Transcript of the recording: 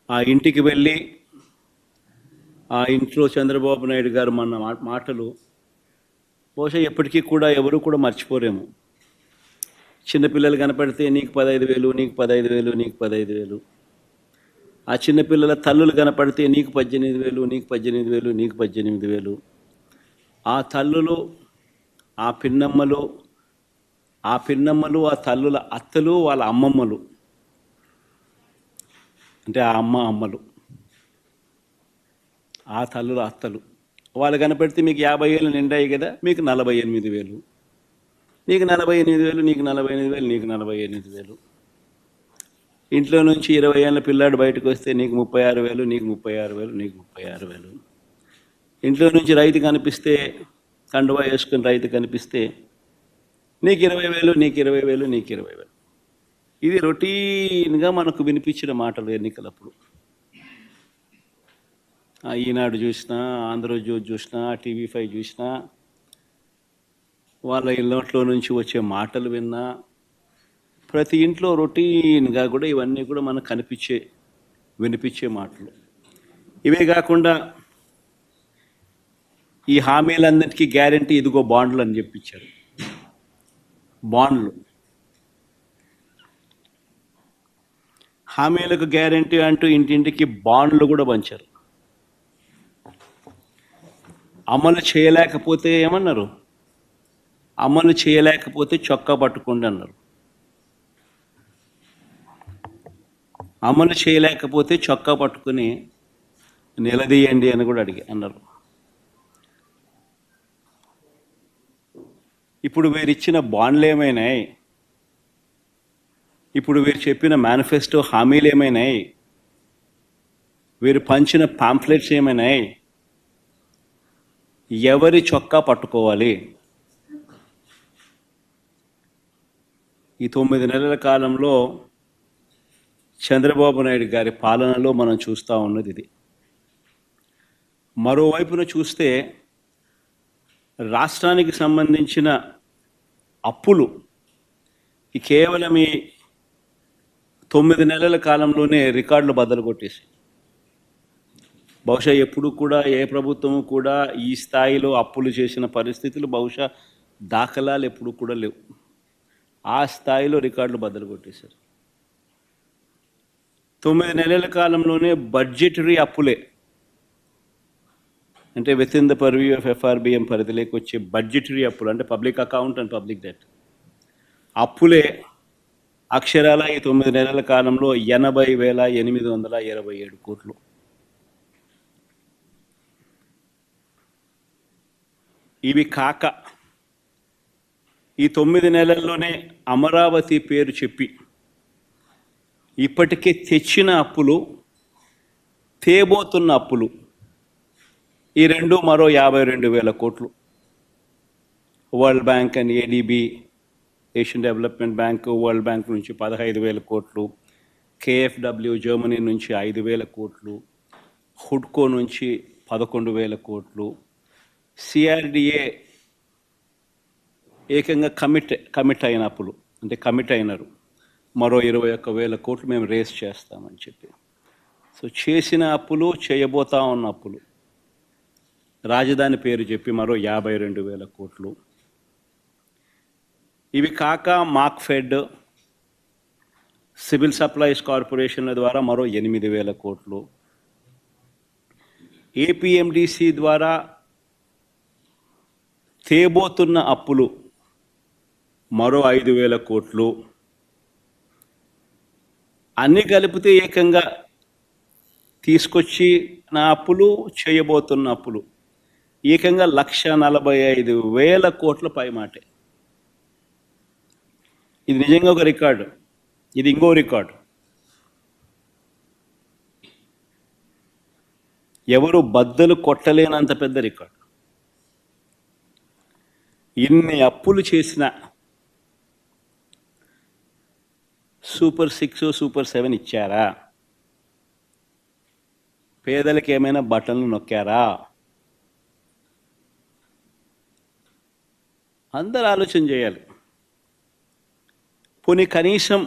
ఆ ఇంటికి వెళ్ళి ఆ ఇంట్లో చంద్రబాబు నాయుడు గారు మన మాటలు బహుశా ఎప్పటికీ కూడా ఎవరు కూడా మర్చిపోరేమో. చిన్నపిల్లలు కనపడితే నీకు 15,000, నీకు 15,000, నీకు 15,000. ఆ చిన్నపిల్లల తల్లులు కనపడితే నీకు 18,000, నీకు 18,000, నీకు 18,000. ఆ తల్లులు, ఆ పిన్నమ్మలు, ఆ తల్లుల అత్తలు, వాళ్ళ అమ్మమ్మలు, అంటే ఆ అమ్మలు, ఆ తల్లుల అత్తలు వాళ్ళు కనపడితే మీకు 50,000 నిండాయి కదా, మీకు 48,000, నీకు 48,000, నీకు 48,000, నీకు 48,000. ఇంట్లో నుంచి 20 ఏళ్ళ పిల్లాడు బయటకు వస్తే నీకు 36,000, నీకు 36,000, నీకు 36,000. ఇంట్లో నుంచి రైతు కనిపిస్తే, కండువా వేసుకుని రైతు కనిపిస్తే నీకు 20,000, నీకు 20,000, నీకు 20,000. ఇది రొటీన్గా మనకు వినిపించిన మాటలు ఎన్నికలప్పుడు. ఈనాడు చూసినా, ఆంధ్రజ్యోతి చూసినా, TV5 చూసినా, వాళ్ళ ఇళ్ళట్లో నుంచి వచ్చే మాటలు విన్నా, ప్రతి ఇంట్లో రొటీన్గా కూడా ఇవన్నీ కూడా మనకు వినిపించే మాటలు. ఇవే కాకుండా ఈ హామీలన్నిటికీ గ్యారంటీ ఇదిగో బాండ్లు అని చెప్పించారు. బాండ్లు, హామీలకు గ్యారంటీ అంటూ ఇంటింటికి బాండ్లు కూడా పంచారు. అమలు చేయలేకపోతే ఏమన్నారు? అమలు చేయలేకపోతే చొక్కా పట్టుకోండి అన్నారు. అమలు చేయలేకపోతే చొక్కా పట్టుకుని నిలదీయండి అని కూడా అన్నారు. ఇప్పుడు వీరిచ్చిన బాండ్లు ఏమైనాయి? ఇప్పుడు వీరు చెప్పిన మేనిఫెస్టో హామీలు ఏమైనాయి? వీరు పంచిన పాంఫ్లెట్స్ ఏమైనాయి? ఎవరి చొక్కా పట్టుకోవాలి? ఈ 9 నెలల కాలంలో చంద్రబాబు నాయుడు గారి పాలనలో మనం చూస్తూ ఉన్నది ఇది. మరోవైపున చూస్తే రాష్ట్రానికి సంబంధించిన అప్పులు కేవలం ఈ 9 నెలల కాలంలోనే రికార్డులు బద్దలు కొట్టేసి, బహుశా ఎప్పుడు కూడా ఏ ప్రభుత్వము కూడా ఈ స్థాయిలో అప్పులు చేసిన పరిస్థితులు బహుశా దాఖలాలు ఎప్పుడు కూడా లేవు. ఆ స్థాయిలో రికార్డులు బద్దలు కొట్టేశారు. 9 నెలల కాలంలోనే బడ్జెటరీ అప్పులే, అంటే with in the purview of FRBM పరిధిలోకి వచ్చే బడ్జెటరీ అప్పులు, అంటే public account and public debt అప్పులే అక్షరాల ఈ 9 నెలల కాలంలో 80,827 కోట్లు. ఇవి కాక ఈ 9 నెలల్లోనే అమరావతి పేరు చెప్పి ఇప్పటికే తెచ్చిన అప్పులు, తేబోతున్న అప్పులు, ఈ రెండు మరో 52,000 కోట్లు. World bank and ADB, Asian development bank, world bank నుంచి 15,000 కోట్లు, KfW జర్మనీ నుంచి 5,000 కోట్లు, హుడ్కో నుంచి 11,000 కోట్లు, CRDA ఏకంగా కమిట్ అయిన అప్పులు, అంటే కమిట్ అయినారు, మరో 21,000 కోట్లు మేము రేస్ చేస్తామని చెప్పి. సో చేసిన అప్పులు, చేయబోతా ఉన్న అప్పులు, రాజధాని పేరు చెప్పి మరో 52,000 కోట్లు. ఇవి కాక మార్క్ఫెడ్, సివిల్ సప్లైస్ కార్పొరేషన్ల ద్వారా మరో 8,000 కోట్లు, APMDC ద్వారా తేబోతున్న అప్పులు మరో 5,000 కోట్లు. అన్నీ కలిపితే ఏకంగా తీసుకొచ్చి నా అప్పులు, చేయబోతున్న అప్పులు ఏకంగా 1,45,000 కోట్ల పైమాటే. ఇది నిజంగా ఒక రికార్డు. ఇది ఇంకో రికార్డు. ఎవరు బద్దలు కొట్టలేనంత పెద్ద రికార్డు. ఇన్ని అప్పులు చేసిన సూపర్ 6, సూపర్ 7 ఇచ్చారా? పేదలకు ఏమైనా బటన్లు నొక్కారా? అందరూ ఆలోచన చేయాలి. పోనీ కనీసం